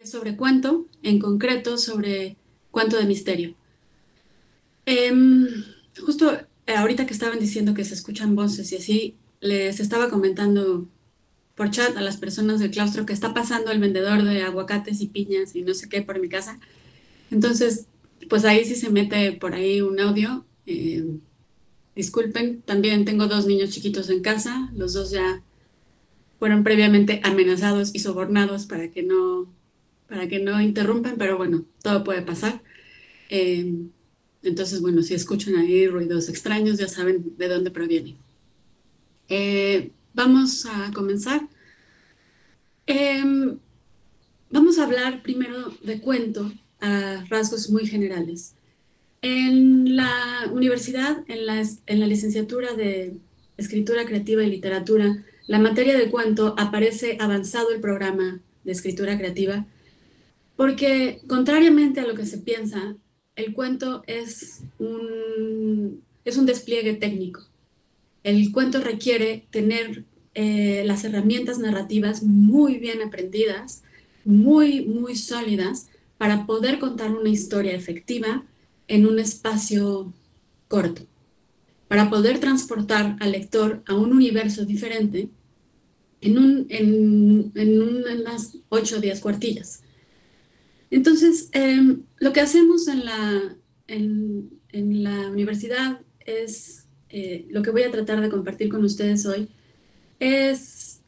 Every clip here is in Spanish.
sobre cuento, en concreto sobre cuento de misterio. Em, Justo ahorita que estaban diciendo que se escuchan voces y así, les estaba comentando por chat a las personas del claustro que está pasando el vendedor de aguacates y piñas y no sé qué por mi casa. Entonces, pues ahí sí se mete por ahí un audio. Disculpen, también tengo dos niños chiquitos en casa, los dos ya fueron previamente amenazados y sobornados para que no interrumpan, pero bueno, todo puede pasar. Eh, entonces, bueno, si escuchan ahí ruidos extraños, ya saben de dónde provienen. Vamos a comenzar. Eh, Vamos a hablar primero de cuento a rasgos muy generales. En la universidad, en la licenciatura de Escritura Creativa y Literatura, la materia de cuento aparece avanzado el programa de escritura creativa porque, contrariamente a lo que se piensa, el cuento es un despliegue técnico. El cuento requiere tener las herramientas narrativas muy bien aprendidas, muy sólidas, para poder contar una historia efectiva en un espacio corto, para poder transportar al lector a un universo diferente en unas 8 o 10 cuartillas. Entonces, lo que hacemos en la universidad es, lo que voy a tratar de compartir con ustedes hoy, es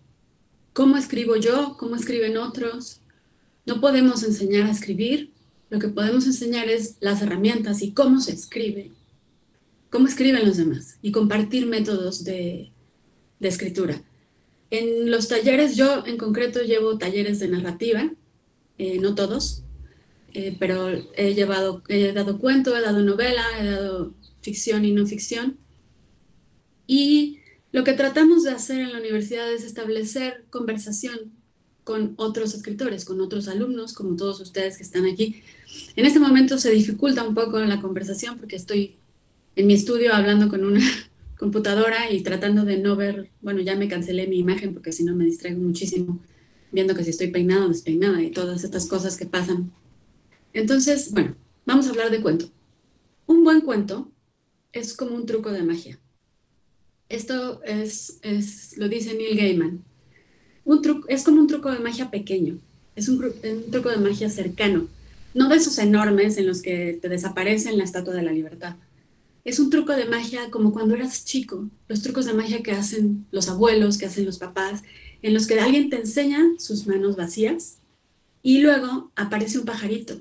cómo escribo yo, cómo escriben otros. No podemos enseñar a escribir, lo que podemos enseñar es las herramientas y cómo se escribe, cómo escriben los demás y compartir métodos de escritura. En los talleres, yo en concreto llevo talleres de narrativa, no todos, pero he dado cuento, he dado novela, he dado ficción y no ficción. Y lo que tratamos de hacer en la universidad es establecer conversación con otros escritores, con otros alumnos, como todos ustedes que están aquí. En este momento se dificulta un poco la conversación porque estoy en mi estudio hablando con una computadora y tratando de no ver, bueno, ya me cancelé mi imagen porque si no me distraigo muchísimo viendo que si estoy peinada o despeinada y todas estas cosas que pasan. Entonces, bueno, vamos a hablar de cuento. Un buen cuento es como un truco de magia. Lo dice Neil Gaiman. Es como un truco de magia pequeño, un truco de magia cercano, no de esos enormes en los que te desaparecen la Estatua de la Libertad. Es un truco de magia como cuando eras chico, los trucos de magia que hacen los abuelos, que hacen los papás, en los que alguien te enseña sus manos vacías y luego aparece un pajarito,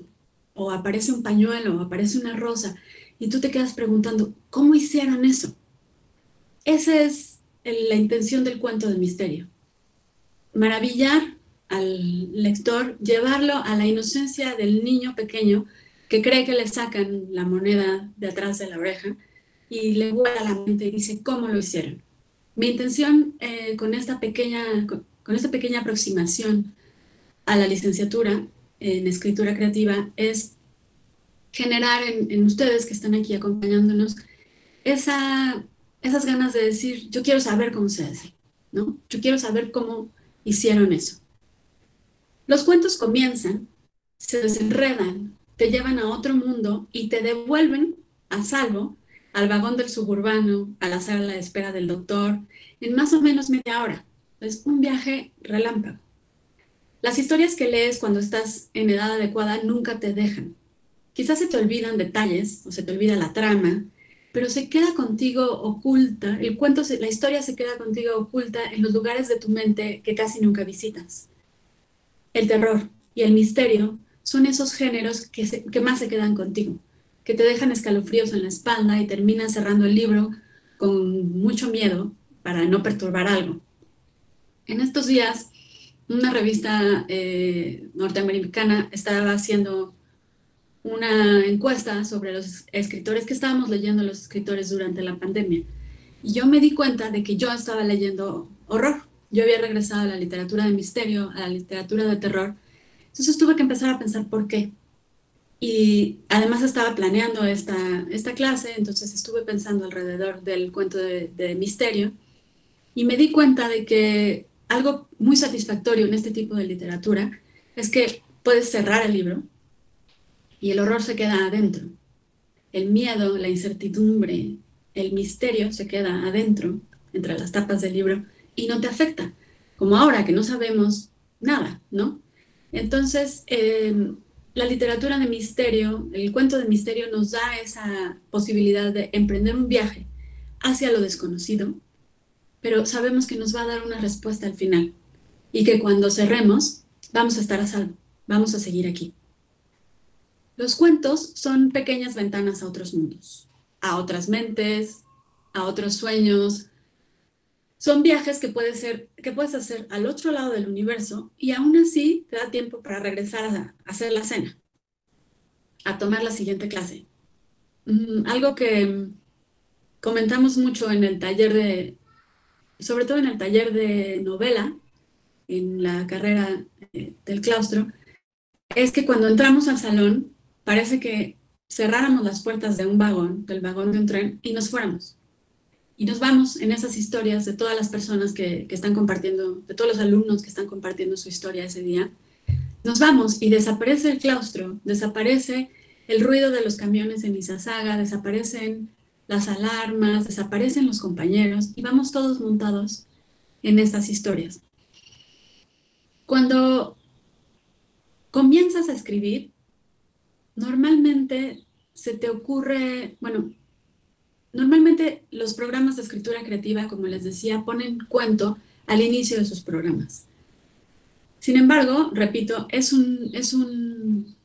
o aparece un pañuelo, o aparece una rosa, y tú te quedas preguntando, ¿cómo hicieron eso? Esa es la intención del cuento de misterio. Maravillar al lector, llevarlo a la inocencia del niño pequeño que cree que le sacan la moneda de atrás de la oreja y le vuela la mente y dice, ¿cómo lo hicieron? Mi intención con esta pequeña aproximación a la licenciatura en escritura creativa es generar en ustedes que están aquí acompañándonos esa, esas ganas de decir, yo quiero saber cómo se hace, ¿no? Yo quiero saber cómo hicieron eso. Los cuentos comienzan, se desenredan, te llevan a otro mundo y te devuelven a salvo al vagón del suburbano, a la sala de espera del doctor, en más o menos media hora. Es un viaje relámpago. Las historias que lees cuando estás en edad adecuada nunca te dejan. Quizás se te olvidan detalles o se te olvida la trama, pero se queda contigo oculta, la historia se queda contigo oculta en los lugares de tu mente que casi nunca visitas. El terror y el misterio son esos géneros que más se quedan contigo, que te dejan escalofríos en la espalda y terminas cerrando el libro con mucho miedo para no perturbar algo. En estos días, una revista norteamericana estaba haciendo una encuesta sobre los escritores que estábamos leyendo los escritores durante la pandemia. Y yo me di cuenta de que yo estaba leyendo horror. Yo había regresado a la literatura de misterio, a la literatura de terror. Entonces tuve que empezar a pensar por qué. Y además estaba planeando esta clase, entonces estuve pensando alrededor del cuento de misterio y me di cuenta de que algo muy satisfactorio en este tipo de literatura es que puedes cerrar el libro y el horror se queda adentro. El miedo, la incertidumbre, el misterio se queda adentro, entre las tapas del libro, y no te afecta, como ahora que no sabemos nada, ¿no? Entonces, la literatura de misterio, el cuento de misterio nos da esa posibilidad de emprender un viaje hacia lo desconocido, pero sabemos que nos va a dar una respuesta al final y que cuando cerremos vamos a estar a salvo, vamos a seguir aquí. Los cuentos son pequeñas ventanas a otros mundos, a otras mentes, a otros sueños. Son viajes que puedes hacer al otro lado del universo y aún así te da tiempo para regresar a hacer la cena, a tomar la siguiente clase. Algo que comentamos mucho en el taller sobre todo en el taller de novela, en la carrera del claustro, es que cuando entramos al salón parece que cerráramos las puertas de un vagón, del vagón de un tren, y nos fuéramos. Y nos vamos en esas historias de todas las personas que están compartiendo, de todos los alumnos que están compartiendo su historia ese día. Nos vamos y desaparece el claustro, desaparece el ruido de los camiones en Izazaga, desaparecen las alarmas, desaparecen los compañeros y vamos todos montados en estas historias. Cuando comienzas a escribir, normalmente se te ocurre, bueno, normalmente los programas de escritura creativa, como les decía, ponen cuento al inicio de sus programas. Sin embargo, repito, es un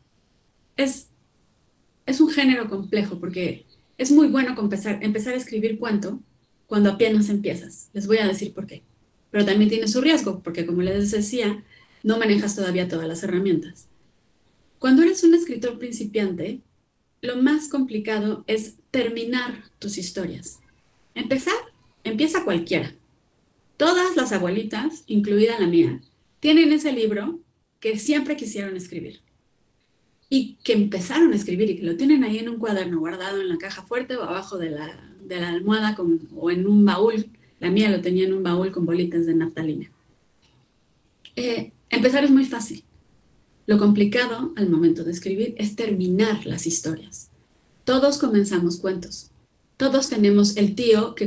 género complejo porque es muy bueno empezar a escribir cuento cuando apenas empiezas. Les voy a decir por qué. Pero también tiene su riesgo porque, como les decía, no manejas todavía todas las herramientas. Cuando eres un escritor principiante, lo más complicado es terminar tus historias. Empieza cualquiera. Todas las abuelitas, incluida la mía, tienen ese libro que siempre quisieron escribir y que empezaron a escribir y que lo tienen ahí en un cuaderno guardado en la caja fuerte o abajo de la almohada o en un baúl. La mía lo tenía en un baúl con bolitas de naftalina. Empezar es muy fácil. Lo complicado al momento de escribir es terminar las historias. Todos comenzamos cuentos. Todos tenemos el tío que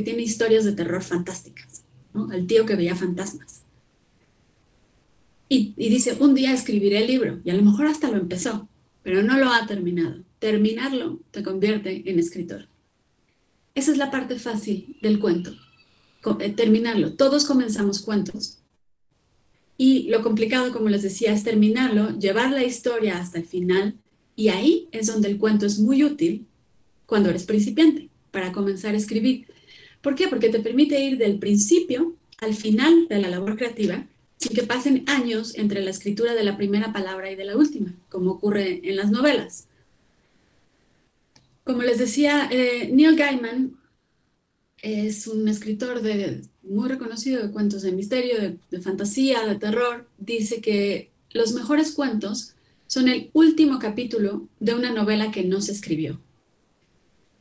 tiene historias de terror fantásticas, ¿no? El tío que veía fantasmas. Y dice, un día escribiré el libro, y a lo mejor hasta lo empezó, pero no lo ha terminado. Terminarlo te convierte en escritor. Esa es la parte fácil del cuento, terminarlo. Todos comenzamos cuentos. Y lo complicado, como les decía, es terminarlo, llevar la historia hasta el final, y ahí es donde el cuento es muy útil cuando eres principiante, para comenzar a escribir. ¿Por qué? Porque te permite ir del principio al final de la labor creativa sin que pasen años entre la escritura de la primera palabra y de la última, como ocurre en las novelas. Como les decía, Neil Gaiman es un escritor muy reconocido de cuentos de misterio, de fantasía, de terror. Dice que los mejores cuentos son el último capítulo de una novela que no se escribió.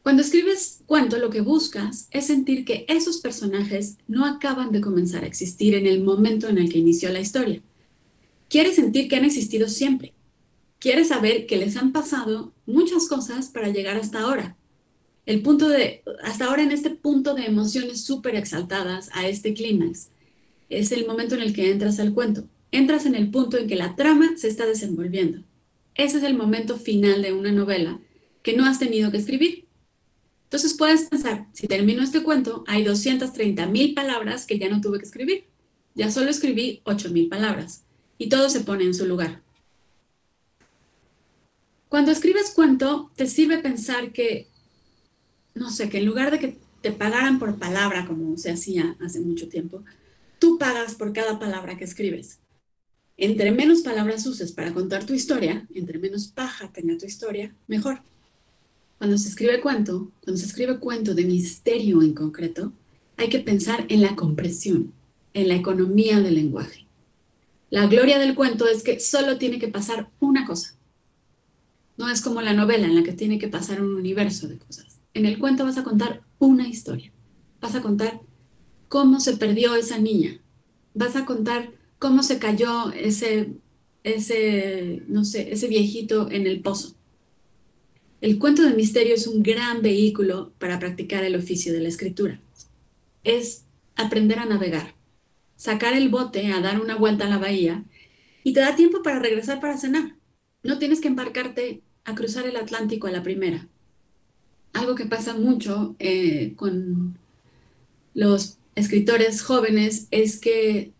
Cuando escribes cuento, lo que buscas es sentir que esos personajes no acaban de comenzar a existir en el momento en el que inició la historia. Quieres sentir que han existido siempre. Quieres saber que les han pasado muchas cosas para llegar hasta ahora. Hasta ahora en este punto de emociones súper exaltadas, a este clímax, es el momento en el que entras al cuento. Entras en el punto en que la trama se está desenvolviendo. Ese es el momento final de una novela que no has tenido que escribir. Entonces puedes pensar, si termino este cuento, hay 230,000 palabras que ya no tuve que escribir. Ya solo escribí 8,000 palabras y todo se pone en su lugar. Cuando escribes cuento, te sirve pensar que, no sé, que en lugar de que te pagaran por palabra, como se hacía hace mucho tiempo, tú pagas por cada palabra que escribes. Entre menos palabras uses para contar tu historia, entre menos paja tenga tu historia, mejor. Cuando se escribe cuento de misterio en concreto, hay que pensar en la compresión, en la economía del lenguaje. La gloria del cuento es que solo tiene que pasar una cosa. No es como la novela en la que tiene que pasar un universo de cosas. En el cuento vas a contar una historia. Vas a contar cómo se perdió esa niña. Vas a contar cómo se cayó ese ese, no sé, ese viejito en el pozo. El cuento de misterio es un gran vehículo para practicar el oficio de la escritura. Es aprender a navegar, sacar el bote a dar una vuelta a la bahía y te da tiempo para regresar para cenar. No tienes que embarcarte a cruzar el Atlántico a la primera. Algo que pasa mucho con los escritores jóvenes es que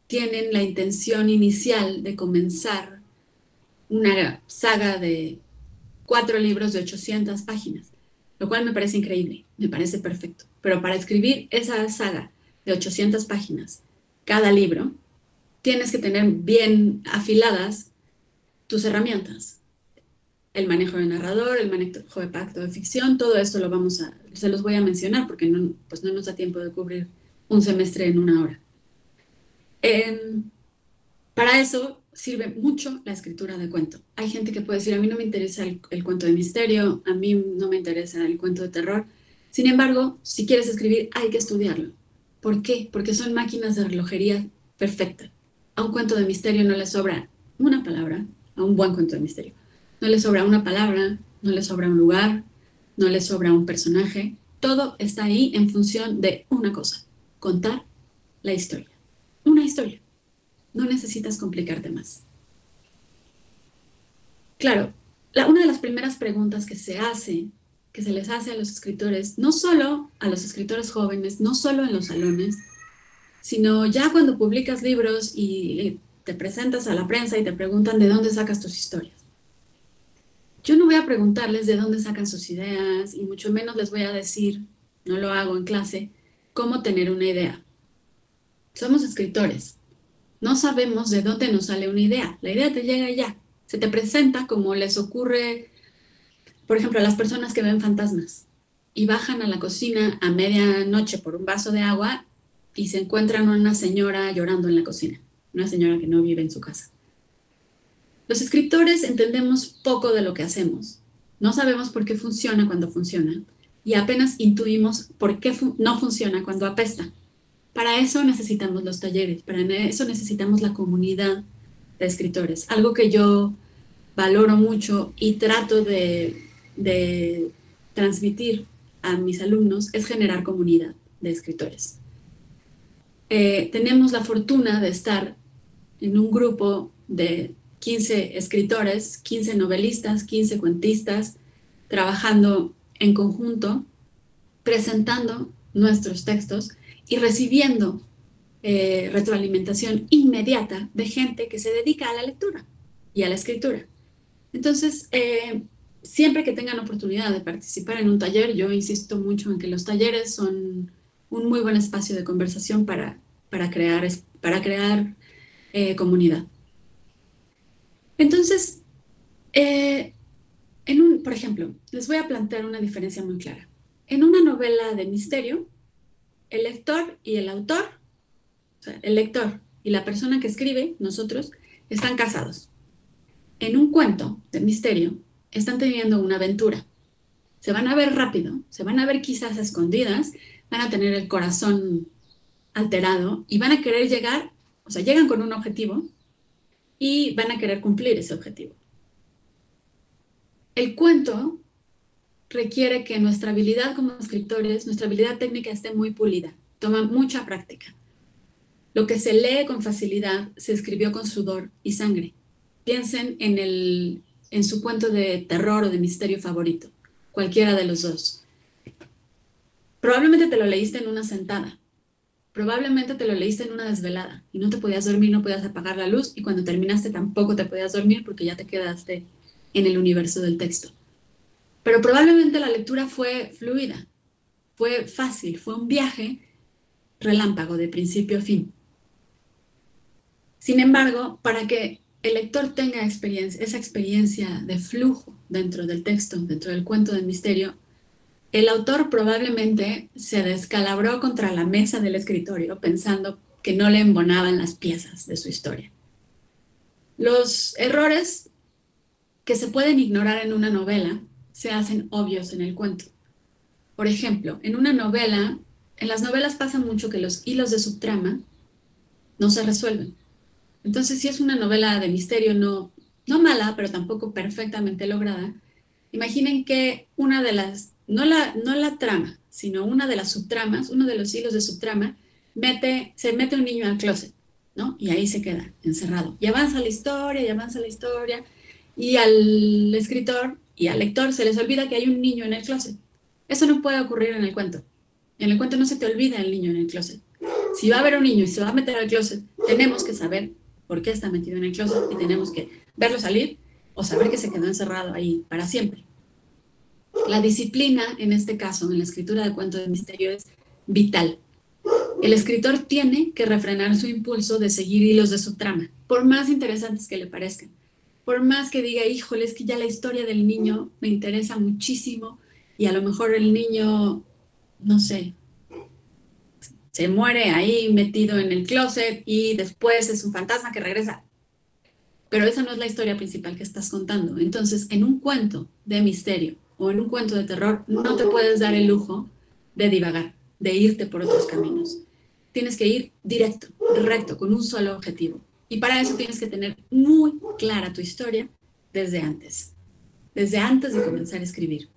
tienen la intención inicial de comenzar una saga de 4 libros de 800 páginas, lo cual me parece increíble, me parece perfecto. Pero para escribir esa saga de 800 páginas, cada libro, tienes que tener bien afiladas tus herramientas. El manejo de narrador, el manejo de pacto de ficción, todo esto se los voy a mencionar porque no, pues no nos da tiempo de cubrir un semestre en una hora. Eh, para eso sirve mucho la escritura de cuento. Hay gente que puede decir, a mí no me interesa el cuento de misterio, a mí no me interesa el cuento de terror. Sin embargo, si quieres escribir, hay que estudiarlo. ¿Por qué? Porque son máquinas de relojería perfecta. A un cuento de misterio no le sobra una palabra, a un buen cuento de misterio. No le sobra una palabra, no le sobra un lugar, no le sobra un personaje. Todo está ahí en función de una cosa, contar la historia. Una historia. No necesitas complicarte más. Claro, una de las primeras preguntas que se les hace a los escritores, no solo a los escritores jóvenes, no solo en los salones, sino ya cuando publicas libros y te presentas a la prensa y te preguntan de dónde sacas tus historias. Yo no voy a preguntarles de dónde sacan sus ideas y mucho menos les voy a decir, no lo hago en clase, cómo tener una idea. Somos escritores. No sabemos de dónde nos sale una idea. La idea te llega ya. Se te presenta como les ocurre, por ejemplo, a las personas que ven fantasmas y bajan a la cocina a medianoche por un vaso de agua y se encuentran a una señora llorando en la cocina, una señora que no vive en su casa. Los escritores entendemos poco de lo que hacemos. No sabemos por qué funciona cuando funciona y apenas intuimos por qué no funciona cuando apesta. Para eso necesitamos los talleres, para eso necesitamos la comunidad de escritores, algo que yo valoro mucho y trato de transmitir a mis alumnos es generar comunidad de escritores. Tenemos la fortuna de estar en un grupo de 15 escritores, 15 novelistas, 15 cuentistas, trabajando en conjunto, presentando nuestros textos y recibiendo retroalimentación inmediata de gente que se dedica a la lectura y a la escritura. Entonces, siempre que tengan oportunidad de participar en un taller, yo insisto mucho en que los talleres son un muy buen espacio de conversación para crear comunidad. Entonces, eh, por ejemplo, les voy a plantear una diferencia muy clara. En una novela de misterio, el lector y el autor, o sea, el lector y la persona que escribe, nosotros, están casados. En un cuento de misterio, están teniendo una aventura. Se van a ver rápido, se van a ver quizás a escondidas, van a tener el corazón alterado y van a querer llegar, o sea, llegan con un objetivo y van a querer cumplir ese objetivo. El cuento requiere que nuestra habilidad como escritores, nuestra habilidad técnica esté muy pulida, toma mucha práctica. Lo que se lee con facilidad se escribió con sudor y sangre. Piensen en su cuento de terror o de misterio favorito, cualquiera de los dos. Probablemente te lo leíste en una sentada, probablemente te lo leíste en una desvelada y no te podías dormir, no podías apagar la luz y cuando terminaste tampoco te podías dormir porque ya te quedaste en el universo del texto. Pero probablemente la lectura fue fluida, fue fácil, fue un viaje relámpago de principio a fin. Sin embargo, para que el lector tenga esa experiencia de flujo dentro del texto, dentro del cuento del misterio, el autor probablemente se descalabró contra la mesa del escritorio pensando que no le embonaban las piezas de su historia. Los errores que se pueden ignorar en una novela se hacen obvios en el cuento. Por ejemplo, en las novelas pasa mucho que los hilos de subtrama no se resuelven. Entonces, si es una novela de misterio, no mala, pero tampoco perfectamente lograda, imaginen que una de las, no la trama, sino una de las subtramas, uno de los hilos de subtrama, se mete un niño al closet, ¿no? Y ahí se queda encerrado. Y avanza la historia, y avanza la historia, y al escritor y al lector se les olvida que hay un niño en el closet. Eso no puede ocurrir en el cuento. En el cuento no se te olvida el niño en el closet. Si va a haber un niño y se va a meter al closet, tenemos que saber por qué está metido en el closet y tenemos que verlo salir o saber que se quedó encerrado ahí para siempre. La disciplina, en este caso, en la escritura de cuentos de misterio, es vital. El escritor tiene que refrenar su impulso de seguir hilos de su trama, por más interesantes que le parezcan. Por más que diga, híjole, es que ya la historia del niño me interesa muchísimo y a lo mejor el niño, no sé, se muere ahí metido en el closet y después es un fantasma que regresa. Pero esa no es la historia principal que estás contando. Entonces, en un cuento de misterio o en un cuento de terror, no te puedes dar el lujo de divagar, de irte por otros caminos. Tienes que ir directo, recto, con un solo objetivo. Y para eso tienes que tener muy clara tu historia desde antes de comenzar a escribir.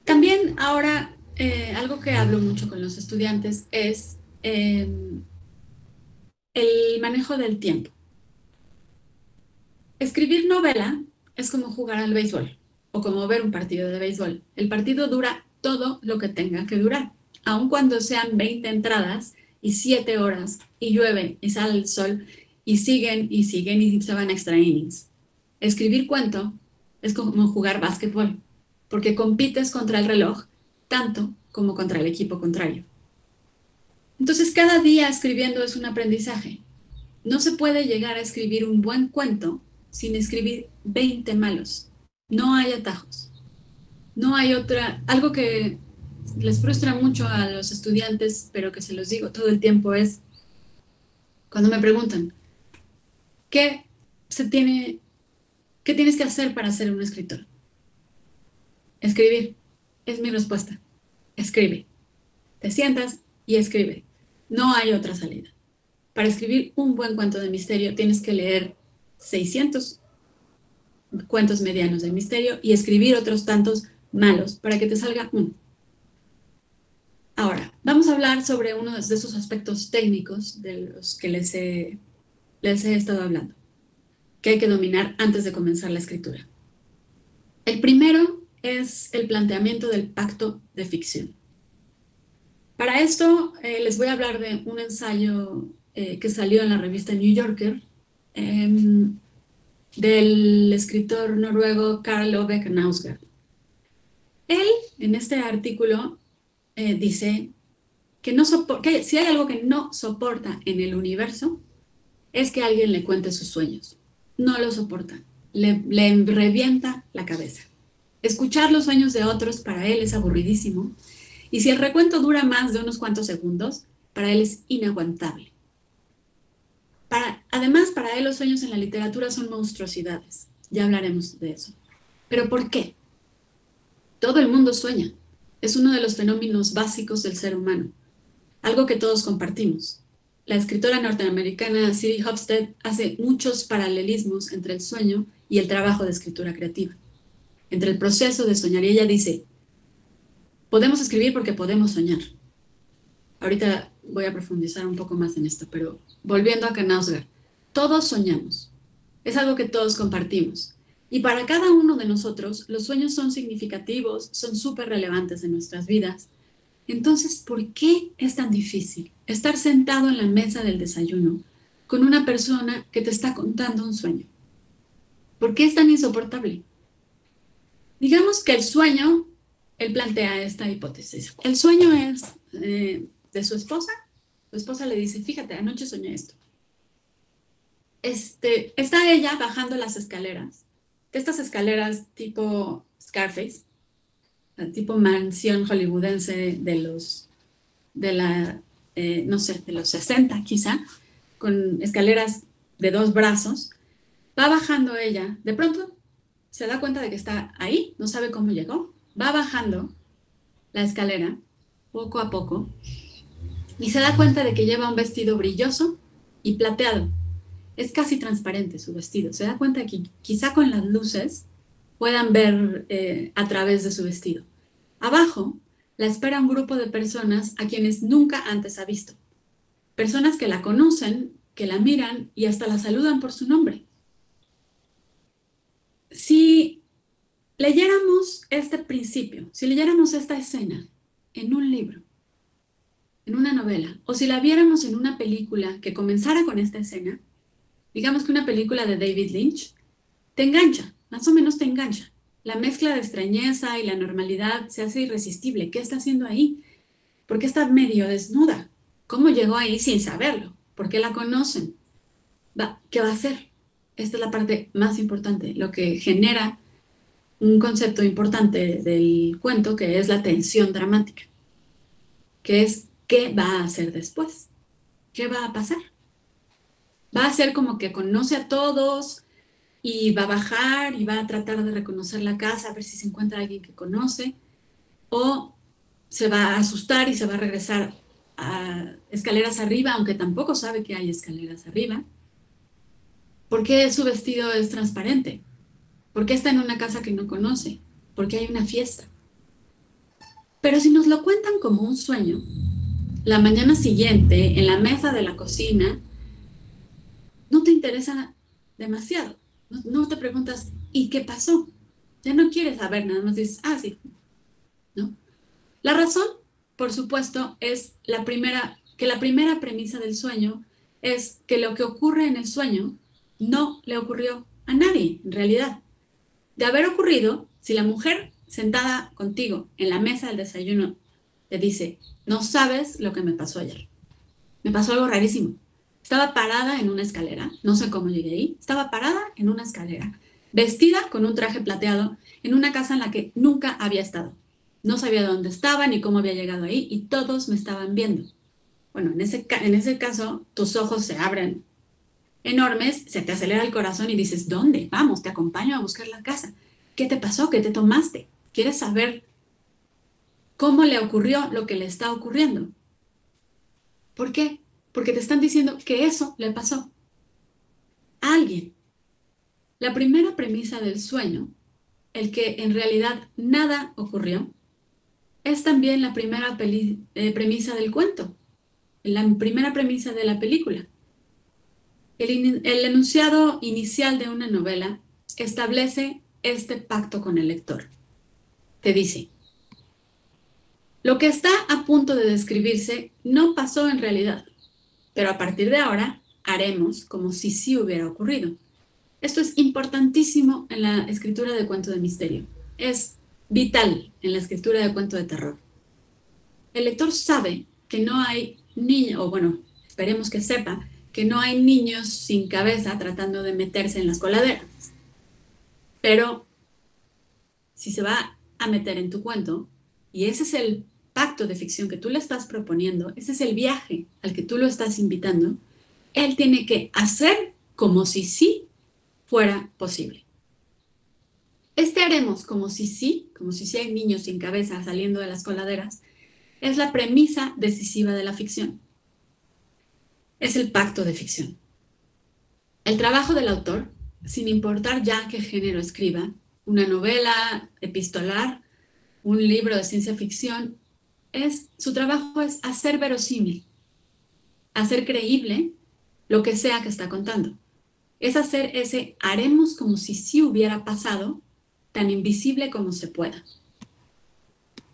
También ahora, algo que hablo mucho con los estudiantes es el manejo del tiempo. Escribir novela es como jugar al béisbol o como ver un partido de béisbol. El partido dura todo lo que tenga que durar, aun cuando sean 20 entradas y 7 horas y llueve y sale el sol y siguen y se van a extra innings. Escribir cuento es como jugar básquetbol, porque compites contra el reloj tanto como contra el equipo contrario. Entonces, cada día escribiendo es un aprendizaje. No se puede llegar a escribir un buen cuento sin escribir 20 malos. No hay atajos. No hay otra. Algo que les frustra mucho a los estudiantes, pero que se los digo todo el tiempo es cuando me preguntan, ¿qué se tiene, qué tienes que hacer para ser un escritor? Escribir. Es mi respuesta. Escribe. Te sientas y escribe. No hay otra salida. Para escribir un buen cuento de misterio tienes que leer 600 cuentos medianos de misterio y escribir otros tantos malos para que te salga uno. Ahora, vamos a hablar sobre uno de esos aspectos técnicos de los que les he estado hablando, que hay que dominar antes de comenzar la escritura. El primero es el planteamiento del pacto de ficción. Para esto les voy a hablar de un ensayo que salió en la revista New Yorker del escritor noruego Karl Ove Knausgård. Él, en este artículo, dice que si hay algo que no soporta en el universo, es que alguien le cuente sus sueños. No lo soporta. Le revienta la cabeza. Escuchar los sueños de otros para él es aburridísimo. Y si el recuento dura más de unos cuantos segundos, para él es inaguantable. Además, para él los sueños en la literatura son monstruosidades. Ya hablaremos de eso. ¿Pero por qué? Todo el mundo sueña. Es uno de los fenómenos básicos del ser humano, algo que todos compartimos. La escritora norteamericana Siri Hofstede hace muchos paralelismos entre el sueño y el trabajo de escritura creativa, entre el proceso de soñar. Y ella dice, podemos escribir porque podemos soñar. Ahorita voy a profundizar un poco más en esto, pero volviendo a Knausgård, todos soñamos. Es algo que todos compartimos. Y para cada uno de nosotros, los sueños son significativos, son súper relevantes en nuestras vidas. Entonces, ¿por qué es tan difícil estar sentado en la mesa del desayuno con una persona que te está contando un sueño? ¿Por qué es tan insoportable? Digamos que el sueño, él plantea esta hipótesis. El sueño es de su esposa. Su esposa le dice, fíjate, anoche soñé esto. Está ella bajando las escaleras, de estas escaleras tipo Scarface, tipo mansión hollywoodense no sé, de los 60 quizá, con escaleras de 2 brazos. Va bajando ella, de pronto se da cuenta de que está ahí, no sabe cómo llegó, va bajando la escalera poco a poco y se da cuenta de que lleva un vestido brilloso y plateado. Es casi transparente su vestido. Se da cuenta que quizá con las luces puedan ver a través de su vestido. Abajo la espera un grupo de personas a quienes nunca antes ha visto. Personas que la conocen, que la miran y hasta la saludan por su nombre. Si leyéramos este principio, si leyéramos esta escena en un libro, en una novela, o si la viéramos en una película que comenzara con esta escena, digamos que una película de David Lynch, te engancha, más o menos te engancha. La mezcla de extrañeza y la normalidad se hace irresistible. ¿Qué está haciendo ahí? ¿Por qué está medio desnuda? ¿Cómo llegó ahí sin saberlo? ¿Por qué la conocen? ¿Qué va a hacer? Esta es la parte más importante, lo que genera un concepto importante del cuento, que es la tensión dramática, que es qué va a hacer después, qué va a pasar. Va a ser como que conoce a todos y va a bajar y va a tratar de reconocer la casa, a ver si se encuentra alguien que conoce, o se va a asustar y se va a regresar a escaleras arriba, aunque tampoco sabe que hay escaleras arriba. ¿Por qué su vestido es transparente? ¿Por qué está en una casa que no conoce? ¿Por qué hay una fiesta? Pero si nos lo cuentan como un sueño, la mañana siguiente, en la mesa de la cocina, no te interesa demasiado. No te preguntas, ¿y qué pasó? Ya no quieres saber, nada más dices, ah, sí, ¿no? La razón, por supuesto, es que la primera premisa del sueño es que lo que ocurre en el sueño no le ocurrió a nadie, en realidad. De haber ocurrido, si la mujer sentada contigo en la mesa del desayuno te dice, no sabes lo que me pasó ayer. Me pasó algo rarísimo. Estaba parada en una escalera, no sé cómo llegué ahí, estaba parada en una escalera, vestida con un traje plateado, en una casa en la que nunca había estado. No sabía dónde estaba ni cómo había llegado ahí y todos me estaban viendo. Bueno, en ese caso, tus ojos se abren enormes, se te acelera el corazón y dices, ¿dónde? Vamos, te acompaño a buscar la casa. ¿Qué te pasó? ¿Qué te tomaste? ¿Quieres saber cómo le ocurrió lo que le está ocurriendo? ¿Por qué? Porque te están diciendo que eso le pasó a alguien. La primera premisa del sueño, el que en realidad nada ocurrió, es también la primera premisa del cuento, la primera premisa de la película. El enunciado inicial de una novela establece este pacto con el lector. Te dice, lo que está a punto de describirse no pasó en realidad, pero a partir de ahora haremos como si sí hubiera ocurrido. Esto es importantísimo en la escritura de cuento de misterio. Es vital en la escritura de cuento de terror. El lector sabe que no hay niños, o bueno, esperemos que sepa, que no hay niños sin cabeza tratando de meterse en las coladeras. Pero si se va a meter en tu cuento, y ese es el pacto de ficción que tú le estás proponiendo, ese es el viaje al que tú lo estás invitando, él tiene que hacer como si sí fuera posible. Este haremos como si sí hay niños sin cabeza saliendo de las coladeras, es la premisa decisiva de la ficción. Es el pacto de ficción. El trabajo del autor, sin importar ya qué género escriba, una novela epistolar, un libro de ciencia ficción, su trabajo es hacer verosímil, hacer creíble lo que sea que está contando. Es hacer ese haremos como si sí hubiera pasado, tan invisible como se pueda.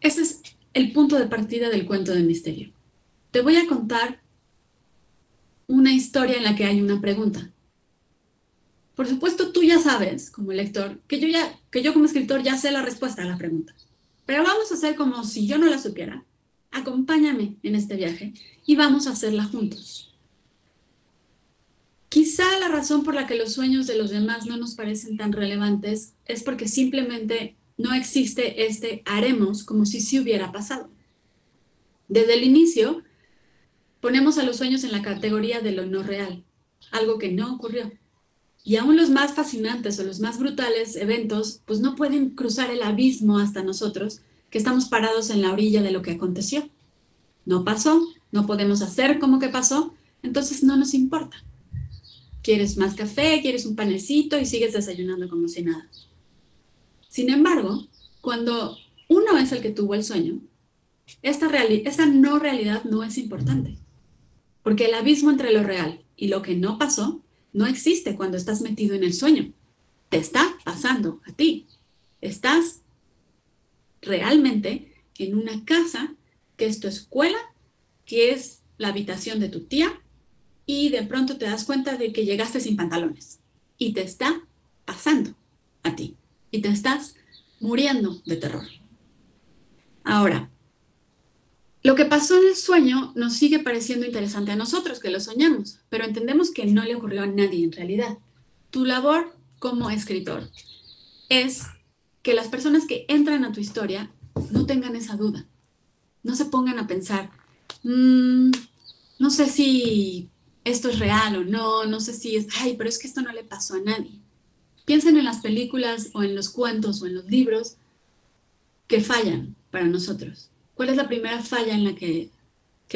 Ese es el punto de partida del cuento de misterio. Te voy a contar una historia en la que hay una pregunta. Por supuesto, tú ya sabes, como lector, que yo como escritor ya sé la respuesta a la pregunta. Pero vamos a hacer como si yo no la supiera. Acompáñame en este viaje y vamos a hacerla juntos. Quizá la razón por la que los sueños de los demás no nos parecen tan relevantes es porque simplemente no existe este haremos como si sí hubiera pasado. Desde el inicio, ponemos a los sueños en la categoría de lo no real, algo que no ocurrió. Y aún los más fascinantes o los más brutales eventos, pues no pueden cruzar el abismo hasta nosotros, que estamos parados en la orilla de lo que aconteció. No pasó, no podemos hacer como que pasó, entonces no nos importa. Quieres más café, quieres un panecito y sigues desayunando como si nada. Sin embargo, cuando uno es el que tuvo el sueño, esta no realidad no es importante, porque el abismo entre lo real y lo que no pasó no existe cuando estás metido en el sueño. Te está pasando a ti. Estás realmente en una casa que es tu escuela, que es la habitación de tu tía, y de pronto te das cuenta de que llegaste sin pantalones y te está pasando a ti y te estás muriendo de terror. Ahora, lo que pasó en el sueño nos sigue pareciendo interesante a nosotros que lo soñamos, pero entendemos que no le ocurrió a nadie en realidad. Tu labor como escritor es que las personas que entran a tu historia no tengan esa duda, no se pongan a pensar, no sé si esto es real o no, no sé si es, ay, pero es que esto no le pasó a nadie. Piensen en las películas o en los cuentos o en los libros que fallan para nosotros. ¿Cuál es la primera falla en la que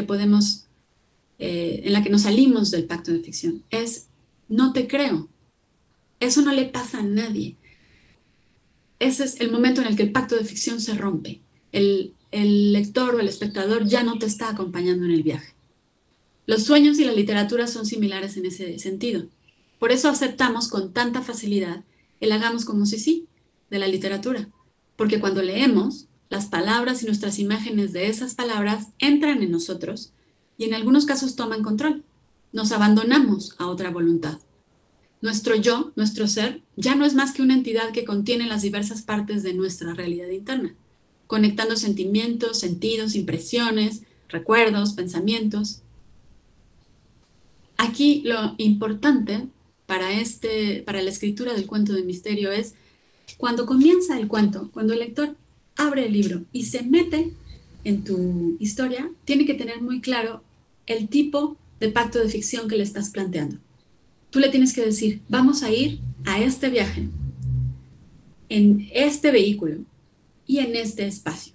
podemos, en la que nos salimos del pacto de ficción? Es, no te creo. Eso no le pasa a nadie. Ese es el momento en el que el pacto de ficción se rompe. El lector o el espectador ya no te está acompañando en el viaje. Los sueños y la literatura son similares en ese sentido. Por eso aceptamos con tanta facilidad el hagamos como si sí de la literatura. Porque cuando leemos, las palabras y nuestras imágenes de esas palabras entran en nosotros y en algunos casos toman control. Nos abandonamos a otra voluntad. Nuestro yo, nuestro ser, ya no es más que una entidad que contiene las diversas partes de nuestra realidad interna, conectando sentimientos, sentidos, impresiones, recuerdos, pensamientos. Aquí lo importante para la escritura del cuento de misterio es cuando comienza el cuento, cuando el lector abre el libro y se mete en tu historia, tiene que tener muy claro el tipo de pacto de ficción que le estás planteando. Tú le tienes que decir, vamos a ir a este viaje, en este vehículo y en este espacio.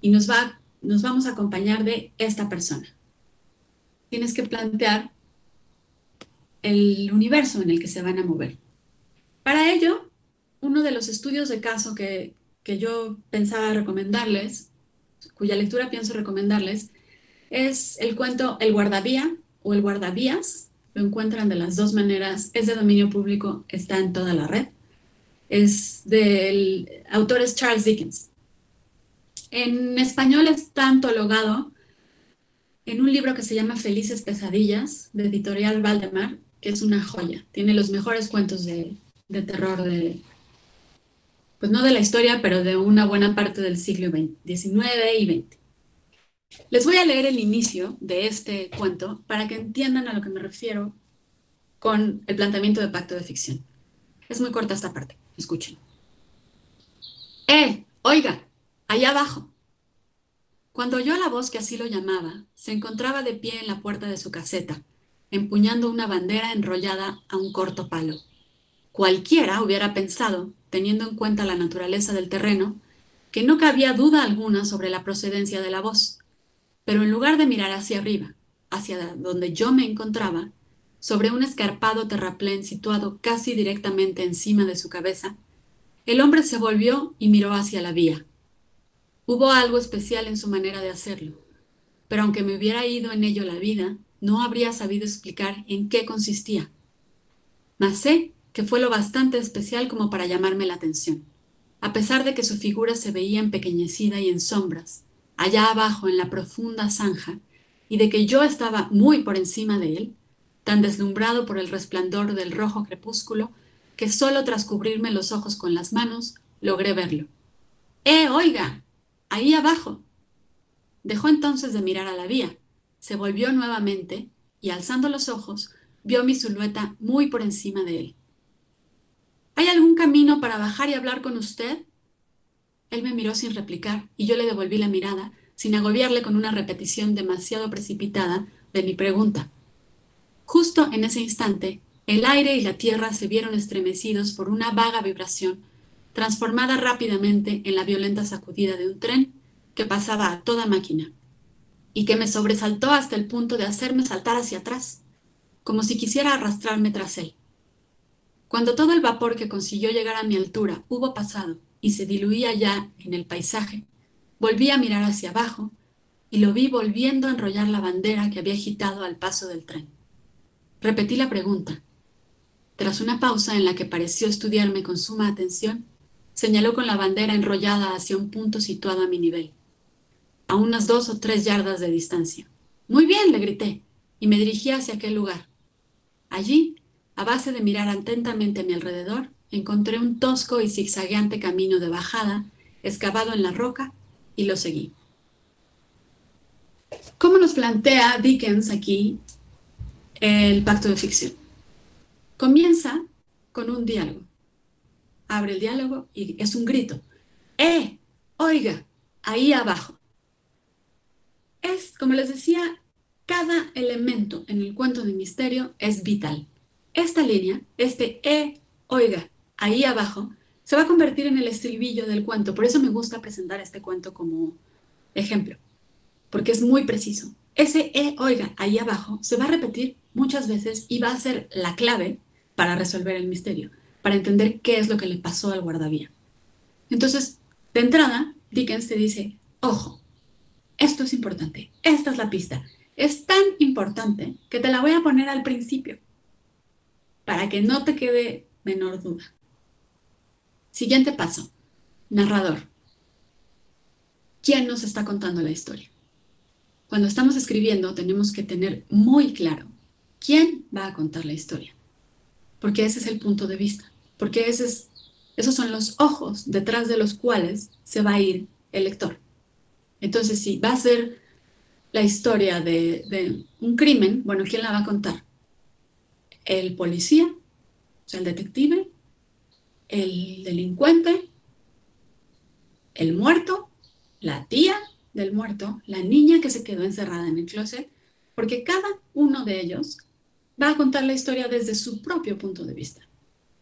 Y nos vamos a acompañar de esta persona. Tienes que plantear el universo en el que se van a mover. Para ello, uno de los estudios de caso que yo pensaba recomendarles, cuya lectura pienso recomendarles, es el cuento El guardavía o El guardavías. Lo encuentran de las dos maneras, es de dominio público, está en toda la red. El autor es Charles Dickens. En español está antologado en un libro que se llama Felices Pesadillas, de Editorial Valdemar, que es una joya. Tiene los mejores cuentos de terror pues no de la historia, pero de una buena parte del siglo XIX y XX. Les voy a leer el inicio de este cuento para que entiendan a lo que me refiero con el planteamiento de pacto de ficción. Es muy corta esta parte, escuchen. Oiga, allá abajo. Cuando oyó la voz que así lo llamaba, se encontraba de pie en la puerta de su caseta, empuñando una bandera enrollada a un corto palo. Cualquiera hubiera pensado, teniendo en cuenta la naturaleza del terreno, que no cabía duda alguna sobre la procedencia de la voz, pero en lugar de mirar hacia arriba, hacia donde yo me encontraba, sobre un escarpado terraplén situado casi directamente encima de su cabeza, el hombre se volvió y miró hacia la vía. Hubo algo especial en su manera de hacerlo, pero aunque me hubiera ido en ello la vida, no habría sabido explicar en qué consistía. Mas sé que fue lo bastante especial como para llamarme la atención, a pesar de que su figura se veía empequeñecida y en sombras, allá abajo en la profunda zanja, y de que yo estaba muy por encima de él, tan deslumbrado por el resplandor del rojo crepúsculo, que solo tras cubrirme los ojos con las manos logré verlo. Oiga! Ahí abajo. Dejó entonces de mirar a la vía, se volvió nuevamente y, alzando los ojos, vio mi silueta muy por encima de él. ¿Hay algún camino para bajar y hablar con usted? Él me miró sin replicar y yo le devolví la mirada, sin agobiarle con una repetición demasiado precipitada de mi pregunta. Justo en ese instante, el aire y la tierra se vieron estremecidos por una vaga vibración, transformada rápidamente en la violenta sacudida de un tren que pasaba a toda máquina. y que me sobresaltó hasta el punto de hacerme saltar hacia atrás, como si quisiera arrastrarme tras él. Cuando todo el vapor que consiguió llegar a mi altura hubo pasado y se diluía ya en el paisaje, volví a mirar hacia abajo y lo vi volviendo a enrollar la bandera que había agitado al paso del tren. Repetí la pregunta. Tras una pausa en la que pareció estudiarme con suma atención, señaló con la bandera enrollada hacia un punto situado a mi nivel, a unas 2 o 3 yardas de distancia. «Muy bien», le grité, y me dirigí hacia aquel lugar. Allí, a base de mirar atentamente a mi alrededor, encontré un tosco y zigzagueante camino de bajada, excavado en la roca, y lo seguí. ¿Cómo nos plantea Dickens aquí el pacto de ficción? Comienza con un diálogo. Abre el diálogo y es un grito. Oiga, ahí abajo. Es, como les decía, cada elemento en el cuento de misterio es vital. Esta línea, oiga, ahí abajo, se va a convertir en el estribillo del cuento. Por eso me gusta presentar este cuento como ejemplo, porque es muy preciso. Ese oiga, ahí abajo, se va a repetir muchas veces y va a ser la clave para resolver el misterio, para entender qué es lo que le pasó al guardavía. Entonces, de entrada, Dickens te dice, ojo, esto es importante, esta es la pista. Es tan importante que te la voy a poner al principio, para que no te quede menor duda. Siguiente paso, narrador. ¿Quién nos está contando la historia? Cuando estamos escribiendo tenemos que tener muy claro quién va a contar la historia, porque ese es el punto de vista, porque esos son los ojos detrás de los cuales se va a ir el lector. Entonces, si va a ser la historia de un crimen, bueno, ¿quién la va a contar? El policía, o sea, el detective, el delincuente, el muerto, la tía del muerto, la niña que se quedó encerrada en el closet, porque cada uno de ellos va a contar la historia desde su propio punto de vista.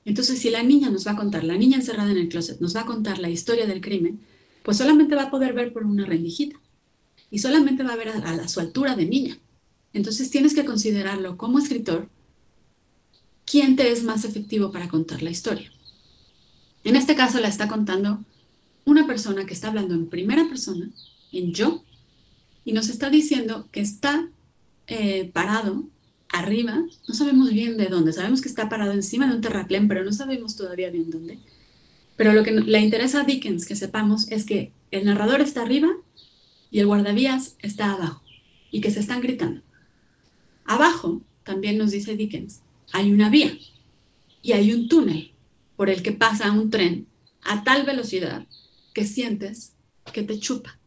Entonces, si la niña nos va a contar, la niña encerrada en el closet nos va a contar la historia del crimen, pues solamente va a poder ver por una rendijita y solamente va a ver a su altura de niña. Entonces tienes que considerarlo como escritor, quién te es más efectivo para contar la historia. En este caso la está contando una persona que está hablando en primera persona, en yo, y nos está diciendo que está parado arriba, no sabemos bien de dónde, sabemos que está parado encima de un terraplén, pero no sabemos todavía bien dónde. Pero lo que le interesa a Dickens que sepamos es que el narrador está arriba y el guardavías está abajo, y que se están gritando. Abajo, también nos dice Dickens, hay una vía y hay un túnel por el que pasa un tren a tal velocidad que sientes que te chupa.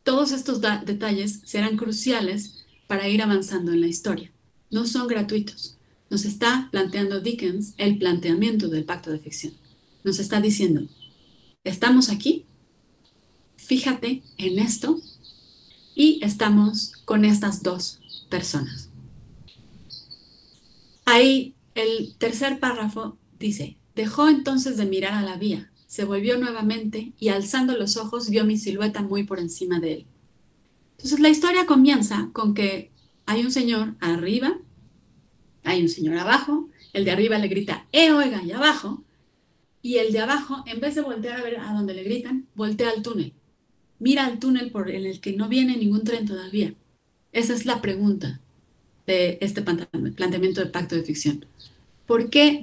Todos estos detalles serán cruciales para ir avanzando en la historia. No son gratuitos. Nos está planteando Dickens el planteamiento del pacto de ficción. Nos está diciendo, estamos aquí, fíjate en esto, y estamos con estas dos personas. Ahí el tercer párrafo dice, dejó entonces de mirar a la vía, se volvió nuevamente y alzando los ojos vio mi silueta muy por encima de él. Entonces la historia comienza con que hay un señor arriba, hay un señor abajo, el de arriba le grita, oiga, y abajo, y el de abajo, en vez de voltear a ver a donde le gritan, voltea al túnel. Mira al túnel por el que no viene ningún tren todavía. Esa es la pregunta de este planteamiento de pacto de ficción. ¿Por qué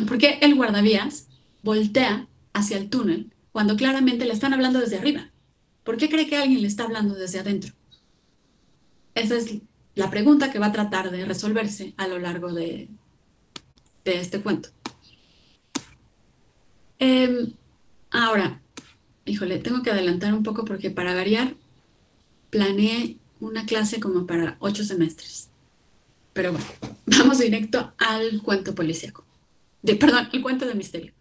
por qué el guardavías voltea hacia el túnel cuando claramente le están hablando desde arriba? ¿Por qué cree que alguien le está hablando desde adentro? Esa es la pregunta que va a tratar de resolverse a lo largo de este cuento. Ahora, híjole, tengo que adelantar un poco porque para variar planeé una clase como para 8 semestres. Pero bueno, vamos directo al cuento policíaco. Perdón, el cuento de misterio.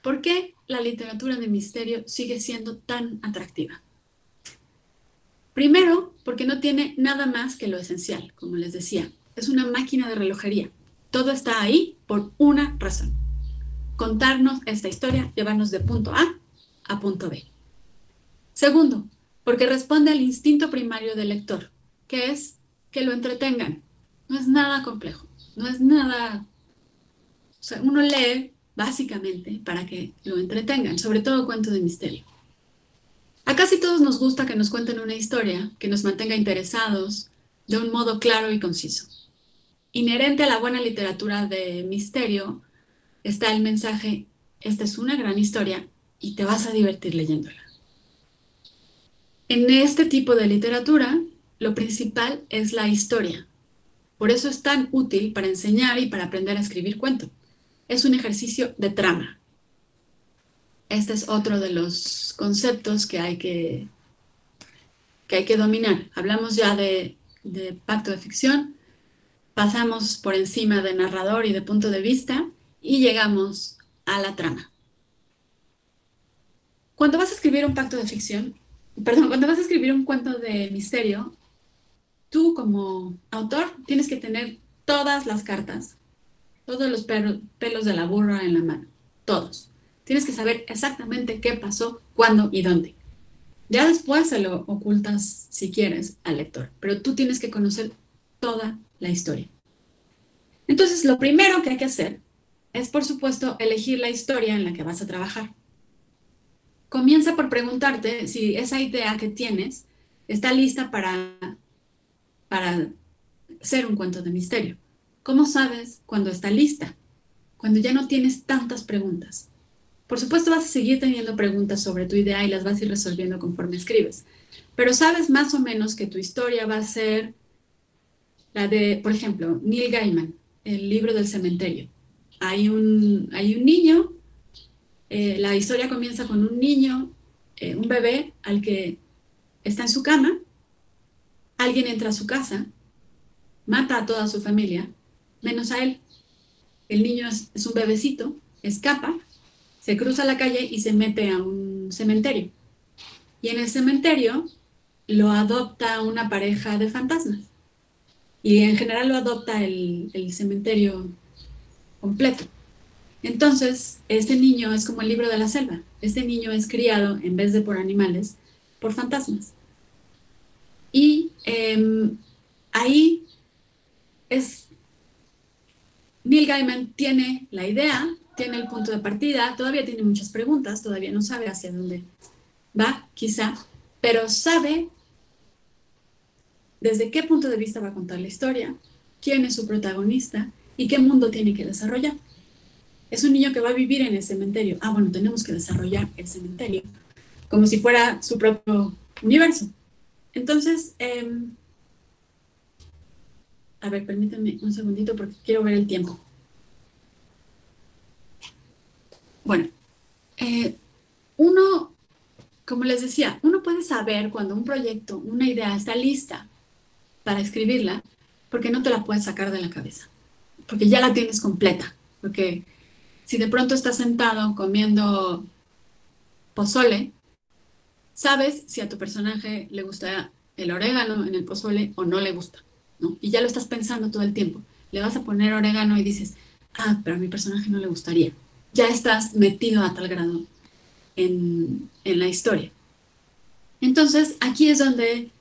¿Por qué la literatura de misterio sigue siendo tan atractiva? Primero, porque no tiene nada más que lo esencial, como les decía. Es una máquina de relojería. Todo está ahí por una razón. Contarnos esta historia, llevarnos de punto A a punto B. Segundo, porque responde al instinto primario del lector, que es que lo entretengan. No es nada complejo, no es nada... O sea, uno lee básicamente para que lo entretengan, sobre todo cuentos de misterio. A casi todos nos gusta que nos cuenten una historia que nos mantenga interesados de un modo claro y conciso. Inherente a la buena literatura de misterio está el mensaje: esta es una gran historia y te vas a divertir leyéndola. En este tipo de literatura, lo principal es la historia. Por eso es tan útil para enseñar y para aprender a escribir cuento. Es un ejercicio de trama. Este es otro de los conceptos que hay que dominar. Hablamos ya de pacto de ficción, pasamos por encima de narrador y de punto de vista y llegamos a la trama. Cuando vas a escribir un pacto de ficción, perdón, cuando vas a escribir un cuento de misterio, tú como autor tienes que tener todas las cartas, todos los pelos de la burra en la mano, todos. Tienes que saber exactamente qué pasó, cuándo y dónde. Ya después se lo ocultas si quieres al lector, pero tú tienes que conocer toda la historia. Entonces, lo primero que hay que hacer es, por supuesto, elegir la historia en la que vas a trabajar. Comienza por preguntarte si esa idea que tienes está lista para ser un cuento de misterio. ¿Cómo sabes cuando está lista? Cuando ya no tienes tantas preguntas. Por supuesto, vas a seguir teniendo preguntas sobre tu idea y las vas a ir resolviendo conforme escribes. Pero sabes más o menos que tu historia va a ser la de, por ejemplo, Neil Gaiman, el libro del cementerio. Hay un niño, la historia comienza con un niño, un bebé al que está en su cama, alguien entra a su casa, mata a toda su familia, menos a él. El niño es un bebecito, escapa, se cruza la calle y se mete a un cementerio. Y en el cementerio lo adopta una pareja de fantasmas. Y en general lo adopta el cementerio completo. Entonces, este niño es como el libro de la selva. Este niño es criado, en vez de por animales, por fantasmas. Y ahí es... Neil Gaiman tiene la idea, tiene el punto de partida, todavía tiene muchas preguntas, todavía no sabe hacia dónde va, quizá, pero sabe desde qué punto de vista va a contar la historia, quién es su protagonista y qué mundo tiene que desarrollar. Es un niño que va a vivir en el cementerio. Ah, bueno, tenemos que desarrollar el cementerio como si fuera su propio universo. Entonces, a ver, permítanme un segundito porque quiero ver el tiempo. Bueno, uno, como les decía, uno puede saber cuando un proyecto, una idea está lista para escribirla, porque no te la puedes sacar de la cabeza, porque ya la tienes completa, porque si de pronto estás sentado comiendo pozole, sabes si a tu personaje le gusta el orégano en el pozole o no le gusta, ¿no? Y ya lo estás pensando todo el tiempo. Le vas a poner orégano y dices, ah, pero a mi personaje no le gustaría. Ya estás metido a tal grado en la historia. Entonces, aquí es donde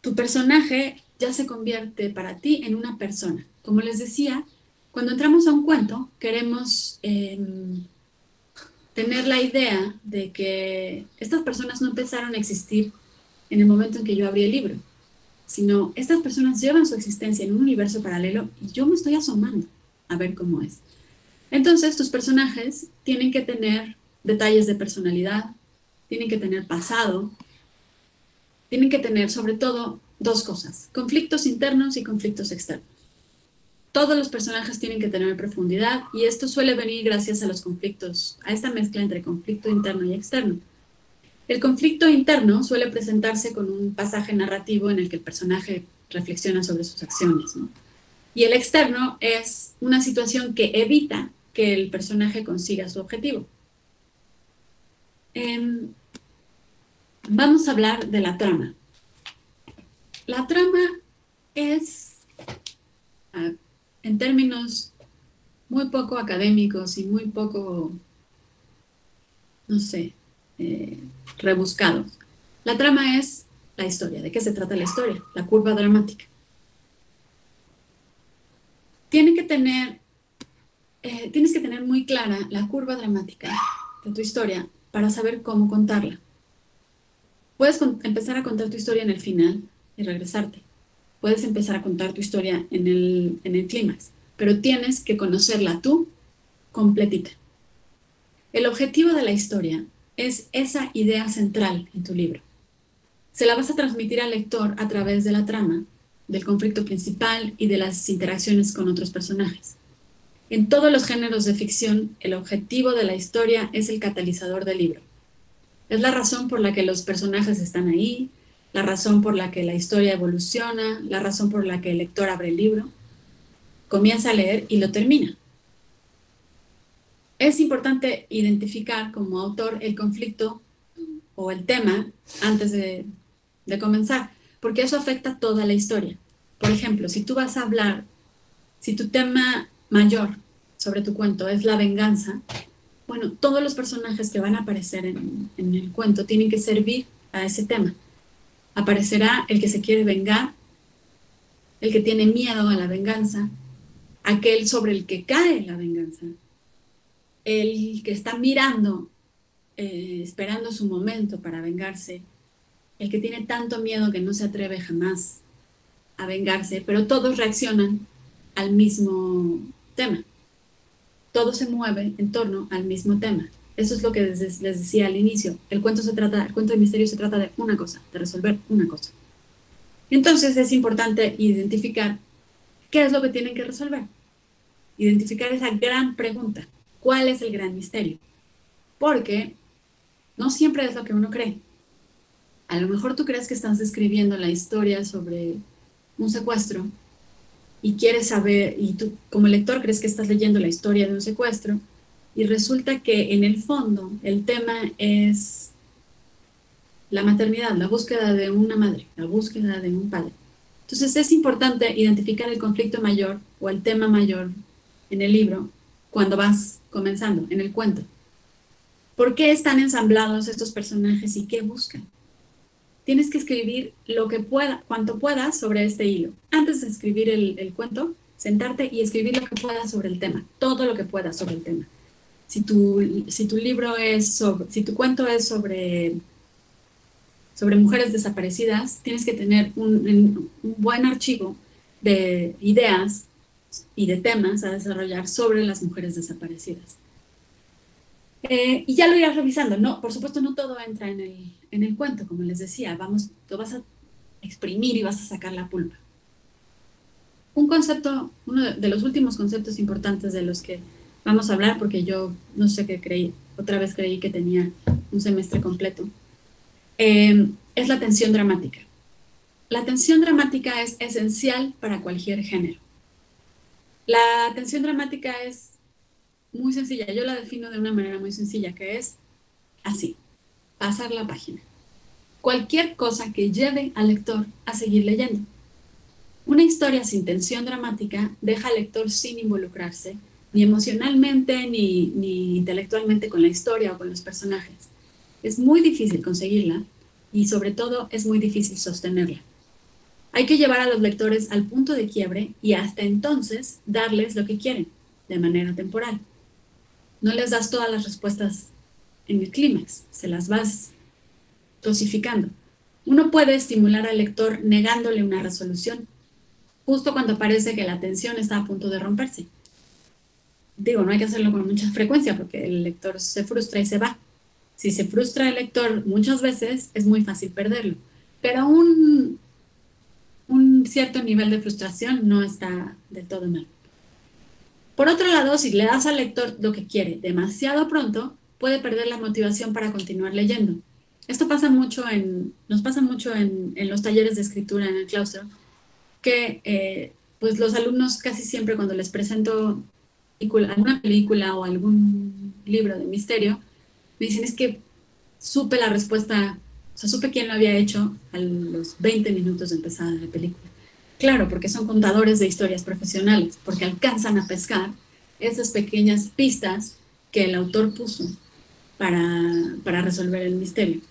tu personaje ya se convierte para ti en una persona. Como les decía, cuando entramos a un cuento, queremos tener la idea de que estas personas no empezaron a existir en el momento en que yo abrí el libro, sino estas personas llevan su existencia en un universo paralelo y yo me estoy asomando a ver cómo es. Entonces, tus personajes tienen que tener detalles de personalidad, tienen que tener pasado, tienen que tener sobre todo dos cosas: conflictos internos y conflictos externos. Todos los personajes tienen que tener profundidad y esto suele venir gracias a los conflictos, a esta mezcla entre conflicto interno y externo. El conflicto interno suele presentarse con un pasaje narrativo en el que el personaje reflexiona sobre sus acciones, ¿no? Y el externo es una situación que evita que el personaje consiga su objetivo. Vamos a hablar de la trama. La trama es, en términos muy poco académicos y muy poco, no sé, rebuscados. La trama es la historia. ¿De qué se trata la historia? La curva dramática. Tienes que tener muy clara la curva dramática de tu historia para saber cómo contarla. Puedes empezar a contar tu historia en el final y regresarte. Puedes empezar a contar tu historia en el clímax, pero tienes que conocerla tú completita. El objetivo de la historia es esa idea central en tu libro. Se la vas a transmitir al lector a través de la trama, del conflicto principal y de las interacciones con otros personajes. En todos los géneros de ficción, el objetivo de la historia es el catalizador del libro. Es la razón por la que los personajes están ahí, la razón por la que la historia evoluciona, la razón por la que el lector abre el libro, comienza a leer y lo termina. Es importante identificar como autor el conflicto o el tema antes de comenzar, porque eso afecta toda la historia. Por ejemplo, si tú vas a hablar, si tu tema mayor sobre tu cuento es la venganza, bueno, todos los personajes que van a aparecer en el cuento tienen que servir a ese tema. Aparecerá el que se quiere vengar, el que tiene miedo a la venganza, aquel sobre el que cae la venganza, el que está mirando, esperando su momento para vengarse, el que tiene tanto miedo que no se atreve jamás a vengarse, pero todos reaccionan al mismo tema. Todo se mueve en torno al mismo tema. Eso es lo que les decía al inicio. El cuento de misterio se trata de una cosa, de resolver una cosa. Entonces es importante identificar qué es lo que tienen que resolver. Identificar esa gran pregunta. ¿Cuál es el gran misterio? Porque no siempre es lo que uno cree. A lo mejor tú crees que estás escribiendo la historia sobre un secuestro y quieres saber, y tú como lector crees que estás leyendo la historia de un secuestro, y resulta que en el fondo el tema es la maternidad, la búsqueda de una madre, la búsqueda de un padre. Entonces es importante identificar el conflicto mayor o el tema mayor en el libro cuando vas comenzando, en el cuento. ¿Por qué están ensamblados estos personajes y qué buscan? Tienes que escribir lo que pueda, cuanto puedas sobre este hilo. Antes de escribir el cuento, sentarte y escribir lo que puedas sobre el tema, todo lo que puedas sobre el tema. Si tu libro es si tu cuento es sobre mujeres desaparecidas, tienes que tener un buen archivo de ideas y de temas a desarrollar sobre las mujeres desaparecidas. Y ya lo irás revisando. No, por supuesto, no todo entra en el cuento, como les decía. Lo vas a exprimir y vas a sacar la pulpa. Un concepto, uno de los últimos conceptos importantes de los que vamos a hablar, porque yo no sé qué creí, otra vez creí que tenía un semestre completo, es la tensión dramática. La tensión dramática es esencial para cualquier género. La tensión dramática es muy sencilla, yo la defino de una manera muy sencilla, que es así, pasar la página. Cualquier cosa que lleve al lector a seguir leyendo. Una historia sin tensión dramática deja al lector sin involucrarse, ni emocionalmente ni intelectualmente con la historia o con los personajes. Es muy difícil conseguirla y sobre todo es muy difícil sostenerla. Hay que llevar a los lectores al punto de quiebre y hasta entonces darles lo que quieren, de manera temporal. No les das todas las respuestas en el clímax, se las vas dosificando. Uno puede estimular al lector negándole una resolución, justo cuando parece que la tensión está a punto de romperse. Digo, no hay que hacerlo con mucha frecuencia porque el lector se frustra y se va. Si se frustra el lector muchas veces, es muy fácil perderlo. Pero un cierto nivel de frustración no está del todo mal. Por otro lado, si le das al lector lo que quiere demasiado pronto, puede perder la motivación para continuar leyendo. Esto nos pasa mucho en los talleres de escritura en el claustro, que pues los alumnos casi siempre cuando les presento alguna película o algún libro de misterio, me dicen es que supe la respuesta, o sea, supe quién lo había hecho a los 20 minutos de empezada la película. Claro, porque son contadores de historias profesionales, porque alcanzan a pescar esas pequeñas pistas que el autor puso para resolver el misterio.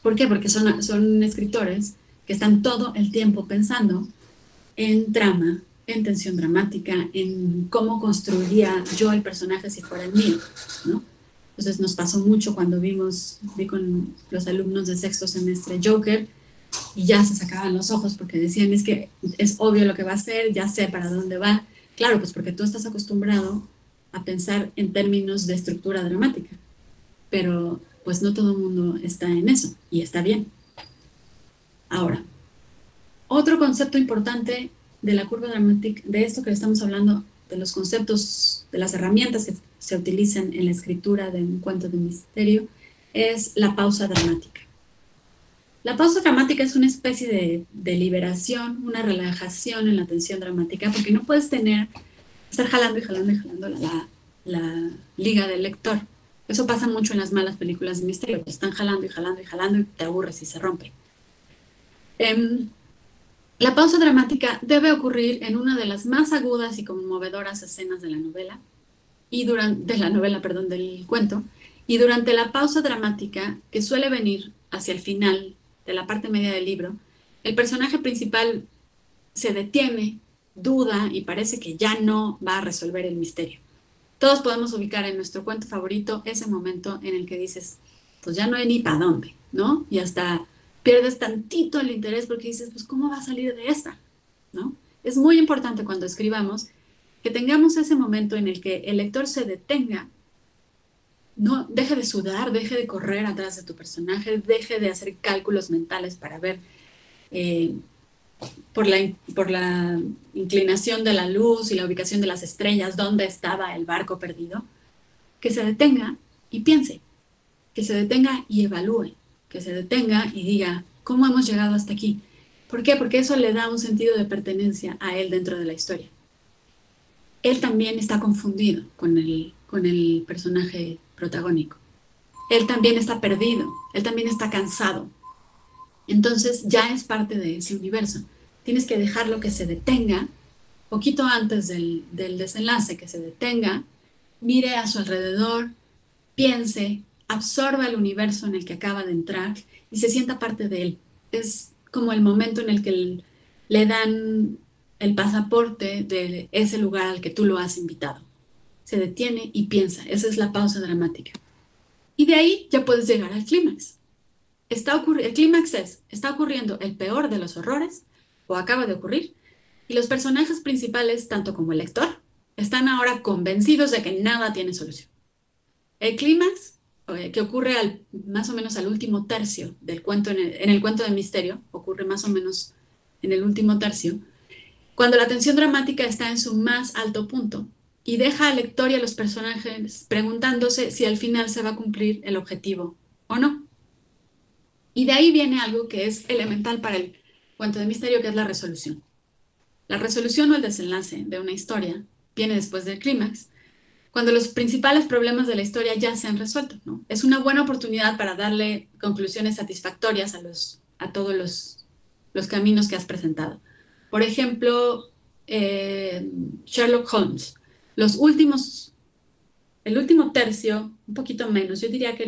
¿Por qué? Porque son escritores que están todo el tiempo pensando en trama, en tensión dramática, en cómo construiría yo el personaje si fuera el mío, ¿no? Entonces nos pasó mucho cuando vi con los alumnos de sexto semestre Joker y ya se sacaban los ojos porque decían, es que es obvio lo que va a hacer, ya sé para dónde va. Claro, pues porque tú estás acostumbrado a pensar en términos de estructura dramática, pero pues no todo el mundo está en eso y está bien. Ahora, otro concepto importante de la curva dramática, de esto que estamos hablando, de los conceptos, de las herramientas que se utilizan en la escritura de un cuento de misterio, es la pausa dramática. La pausa dramática es una especie de liberación, una relajación en la tensión dramática, porque no puedes estar jalando y jalando y jalando la liga del lector. Eso pasa mucho en las malas películas de misterio, te están jalando y jalando y jalando y te aburres y se rompe. La pausa dramática debe ocurrir en una de las más agudas y conmovedoras escenas de la novela, perdón, del cuento, y durante la pausa dramática, que suele venir hacia el final de la parte media del libro, el personaje principal se detiene, duda y parece que ya no va a resolver el misterio. Todos podemos ubicar en nuestro cuento favorito ese momento en el que dices, pues ya no hay ni para dónde, ¿no? Y hasta pierdes tantito el interés porque dices, pues ¿cómo va a salir de esta? ¿No? Es muy importante cuando escribamos que tengamos ese momento en el que el lector se detenga, no deje de sudar, deje de correr atrás de tu personaje, deje de hacer cálculos mentales para ver eh, por la inclinación de la luz y la ubicación de las estrellas dónde estaba el barco perdido, que se detenga y piense, que se detenga y evalúe, que se detenga y diga, ¿cómo hemos llegado hasta aquí? ¿Por qué? Porque eso le da un sentido de pertenencia a él dentro de la historia. Él también está confundido con el personaje protagónico. Él también está perdido, él también está cansado. Entonces ya es parte de ese universo. Tienes que dejarlo que se detenga, poquito antes del desenlace, que se detenga, mire a su alrededor, piense, absorba el universo en el que acaba de entrar y se sienta parte de él. Es como el momento en el que le dan el pasaporte de ese lugar al que tú lo has invitado. Se detiene y piensa. Esa es la pausa dramática. Y de ahí ya puedes llegar al clímax. El clímax es, está ocurriendo el peor de los horrores o acaba de ocurrir y los personajes principales, tanto como el lector, están ahora convencidos de que nada tiene solución. El clímax, que ocurre más o menos al último tercio del cuento, en el cuento de misterio, ocurre más o menos en el último tercio, cuando la tensión dramática está en su más alto punto y deja al lector y a los personajes preguntándose si al final se va a cumplir el objetivo o no. Y de ahí viene algo que es elemental para el cuento de misterio, que es la resolución. La resolución o el desenlace de una historia viene después del clímax, cuando los principales problemas de la historia ya se han resuelto, ¿no? Es una buena oportunidad para darle conclusiones satisfactorias a todos los caminos que has presentado. Por ejemplo, Sherlock Holmes. Los últimos, el último tercio, un poquito menos, yo diría que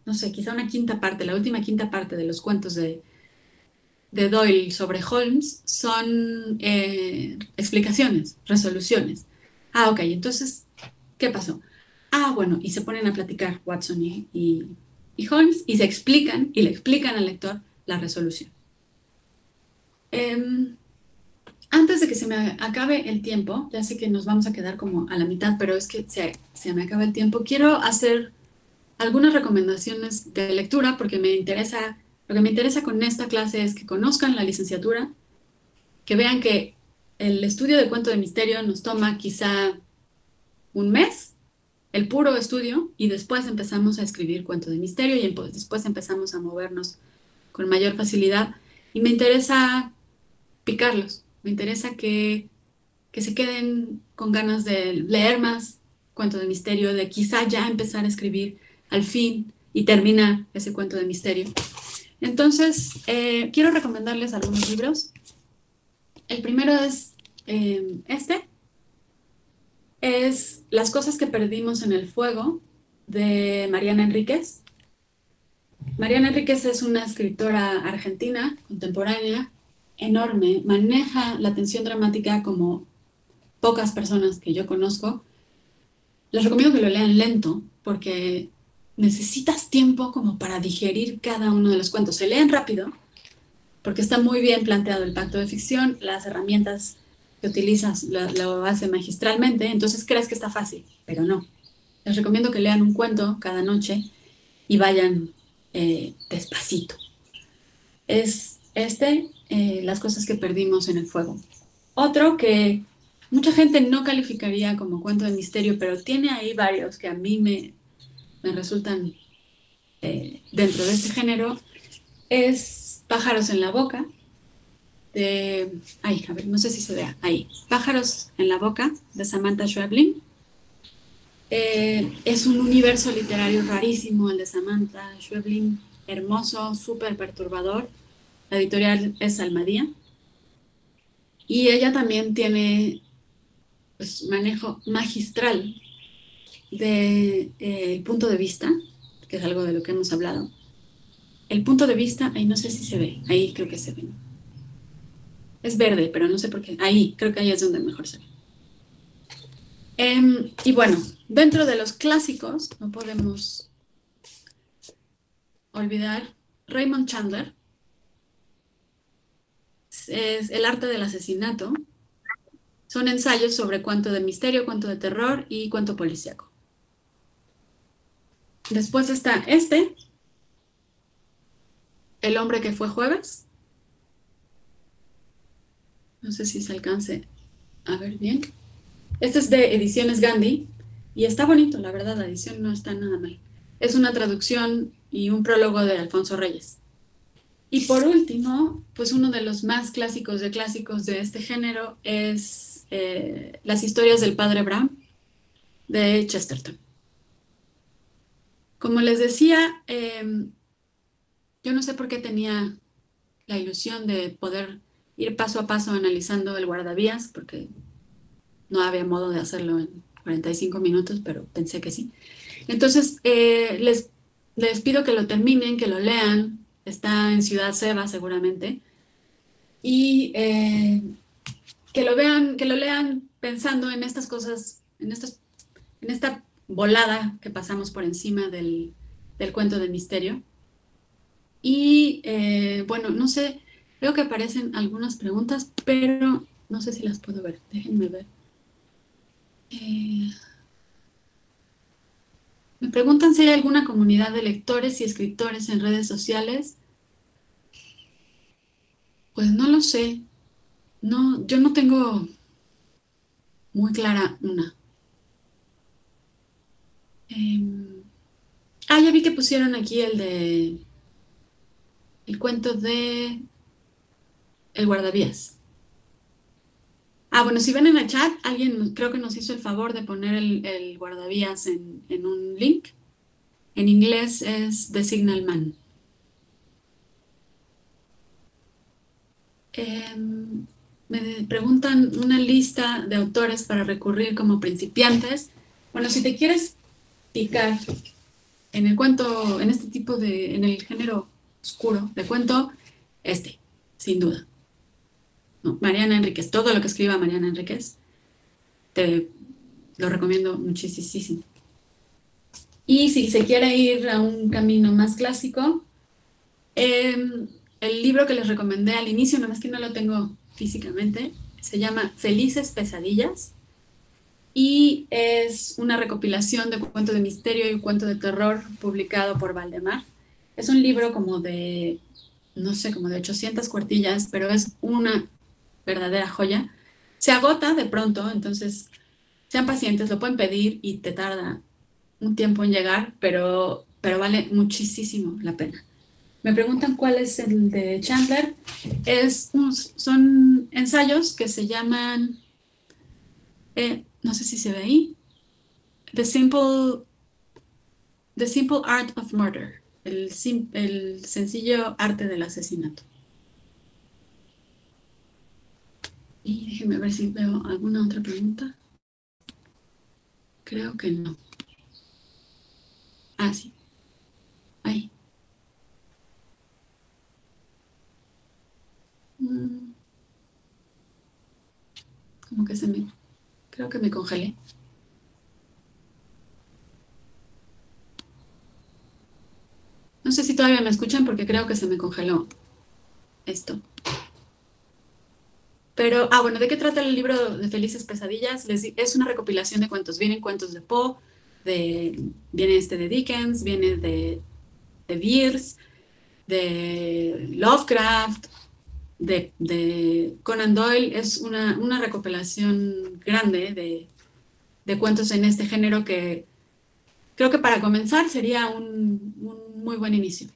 no sé, quizá una quinta parte, la última quinta parte de los cuentos de Doyle sobre Holmes son explicaciones, resoluciones. Ah, ok, entonces, ¿qué pasó? Ah, bueno, y se ponen a platicar Watson y Holmes y se explican y le explican al lector la resolución. Em, Antes de que se me acabe el tiempo, ya sé que nos vamos a quedar como a la mitad, pero es que se me acaba el tiempo, quiero hacer algunas recomendaciones de lectura porque lo que me interesa con esta clase es que conozcan la licenciatura, que vean que el estudio de cuento de misterio nos toma quizá un mes, el puro estudio, y después empezamos a escribir cuento de misterio y después empezamos a movernos con mayor facilidad. Y me interesa picarlos, me interesa que se queden con ganas de leer más cuento de misterio, de quizá ya empezar a escribir al fin y terminar ese cuento de misterio. Entonces, quiero recomendarles algunos libros. El primero es es Las cosas que perdimos en el fuego, de Mariana Enríquez. Mariana Enríquez es una escritora argentina contemporánea enorme, maneja la tensión dramática como pocas personas que yo conozco. Les recomiendo que lo lean lento porque necesitas tiempo como para digerir cada uno de los cuentos. Se leen rápido porque está muy bien planteado el pacto de ficción, las herramientas que utilizas lo hace magistralmente, entonces crees que está fácil, pero no. Les recomiendo que lean un cuento cada noche y vayan despacito. Es las cosas que perdimos en el fuego. Otro que mucha gente no calificaría como cuento de misterio, pero tiene ahí varios que a mí me resultan dentro de este género, es Pájaros en la boca, ay, a ver, no sé si se vea, ahí, Pájaros en la boca, de Samantha Schweblin. Es un universo literario rarísimo el de Samantha Schweblin, hermoso, súper perturbador. La editorial es Almadía. Y ella también tiene pues, manejo magistral del punto de vista, que es algo de lo que hemos hablado. El punto de vista, ahí no sé si se ve, ahí creo que se ve. Es verde, pero no sé por qué. Ahí, creo que ahí es donde mejor se ve. Y bueno, dentro de los clásicos, no podemos olvidar Raymond Chandler, es El arte del asesinato. Son ensayos sobre cuento de misterio, cuento de terror y cuento policíaco. Después está El hombre que fue jueves. No sé si se alcance a ver bien. Este es de Ediciones Gandhi y está bonito, la verdad, la edición no está nada mal. Es una traducción y un prólogo de Alfonso Reyes. Y por último, pues uno de los más clásicos de este género es Las historias del padre Brown de Chesterton. Como les decía, yo no sé por qué tenía la ilusión de poder ir paso a paso analizando el guardavías, porque no había modo de hacerlo en 45 minutos, pero pensé que sí. Entonces, les pido que lo terminen, que lo lean. Está en Ciudad Seba seguramente. Y que lo vean, que lo lean pensando en estas cosas, en esta volada que pasamos por encima del cuento de misterio. Y bueno, no sé, veo que aparecen algunas preguntas, pero no sé si las puedo ver. Déjenme ver. Eh, Me preguntan si hay alguna comunidad de lectores y escritores en redes sociales. Pues no lo sé. No, yo no tengo muy clara una. Em, ya vi que pusieron aquí el cuento de El guardavías. Bueno, si ven en el chat, alguien creo que nos hizo el favor de poner el guardavías en un link. En inglés es The Signal Man. Me preguntan una lista de autores para recurrir como principiantes. Bueno, si te quieres picar en el cuento, en este tipo en el género oscuro de cuento, sin duda. ¿No? Mariana Enríquez, todo lo que escriba Mariana Enríquez, te lo recomiendo muchísimo. Y si se quiere ir a un camino más clásico, el libro que les recomendé al inicio, nada más que no lo tengo físicamente, se llama Felices Pesadillas y es una recopilación de cuentos de misterio y cuento de terror publicado por Valdemar. Es un libro como de, no sé, como de 800 cuartillas, pero es una verdadera joya. Se agota de pronto, entonces sean pacientes, lo pueden pedir y te tarda un tiempo en llegar, pero vale muchísimo la pena. Me preguntan cuál es el de Chandler. Son ensayos que se llaman, no sé si se ve ahí, The Simple, The Simple Art of Murder, el sencillo arte del asesinato. Y déjenme ver si veo alguna otra pregunta. Creo que no. Sí. Ahí. como que creo que me congelé. No sé si todavía me escuchan porque creo que se me congeló esto. Pero, bueno, ¿de qué trata el libro de Felices Pesadillas? Es una recopilación de cuentos. Vienen cuentos de Poe, viene de Dickens, viene de Bierce, de Lovecraft, de Conan Doyle. Es una recopilación grande de cuentos en este género que creo que para comenzar sería un muy buen inicio.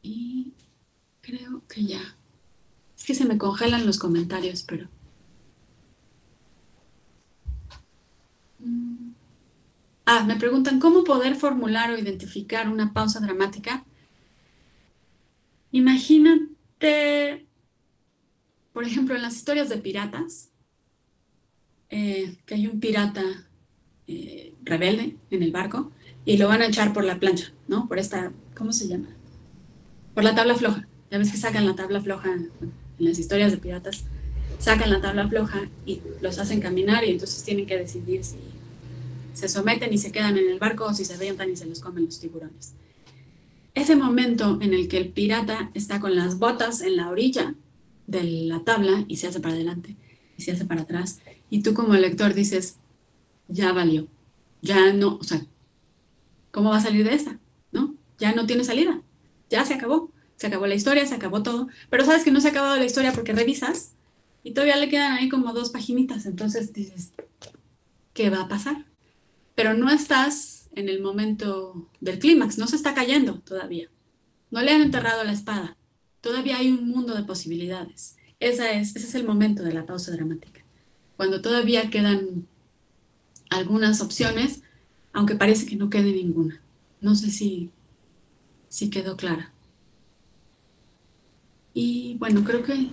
Y creo que ya. Es que se me congelan los comentarios, pero... me preguntan, ¿cómo poder formular o identificar una pausa dramática? Imagínate, por ejemplo, en las historias de piratas, que hay un pirata rebelde en el barco y lo van a echar por la plancha, ¿no? Por esta, ¿cómo se llama? Por la tabla floja. Ya ves que sacan la tabla floja en las historias de piratas, sacan la tabla floja y los hacen caminar y entonces tienen que decidir si se someten y se quedan en el barco o si se avientan y se los comen los tiburones. Ese momento en el que el pirata está con las botas en la orilla de la tabla y se hace para adelante y se hace para atrás y tú como lector dices, ya valió, ya no, o sea, ¿cómo va a salir de esta? ¿No? Ya no tiene salida, ya se acabó la historia, se acabó todo, pero sabes que no se ha acabado la historia porque revisas y todavía le quedan ahí como 2 paginitas, entonces dices, ¿qué va a pasar? Pero no estás en el momento del clímax, no se está cayendo todavía, no le han enterrado la espada, todavía hay un mundo de posibilidades. Ese es el momento de la pausa dramática, cuando todavía quedan algunas opciones, aunque parece que no quede ninguna. No sé si quedó clara. Y bueno, creo que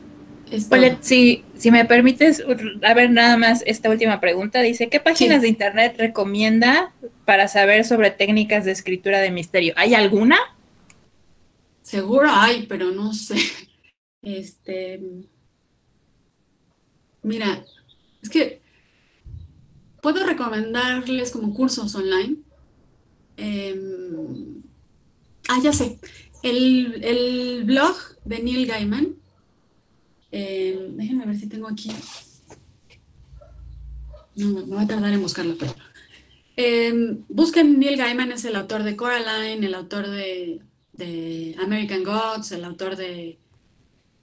es todo. Oye, si me permites, a ver nada más esta última pregunta. Dice, ¿qué páginas Sí, de internet recomienda para saber sobre técnicas de escritura de misterio? ¿Hay alguna? seguro hay, pero no sé. Este, mira, es que puedo recomendarles como cursos online. Eh, ya sé. El blog de Neil Gaiman. Déjenme ver si tengo aquí. No, me va a tardar en buscarlo, pero. Busquen Neil Gaiman, es el autor de Coraline, el autor de American Gods, el autor de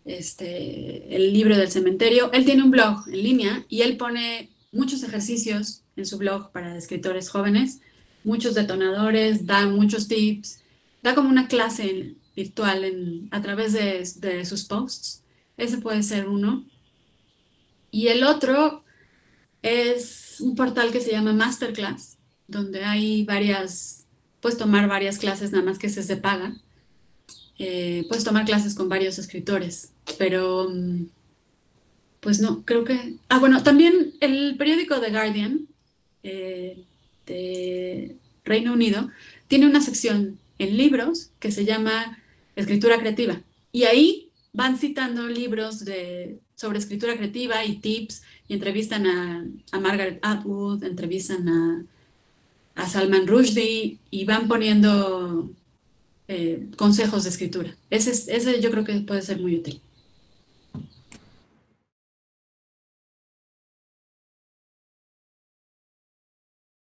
El libro del cementerio. Él tiene un blog en línea y él pone muchos ejercicios en su blog para escritores jóvenes, muchos detonadores, da muchos tips, da como una clase virtual a través de sus posts. Ese puede ser uno. Y el otro es un portal que se llama Masterclass, donde hay puedes tomar varias clases, nada más que se paga. Puedes tomar clases con varios escritores, pero pues no, creo que... bueno, también el periódico The Guardian eh, de Reino Unido tiene una sección en libros que se llama Escritura Creativa. Y ahí van citando libros sobre escritura creativa y tips, y entrevistan a Margaret Atwood, entrevistan a Salman Rushdie y van poniendo consejos de escritura. Ese yo creo que puede ser muy útil.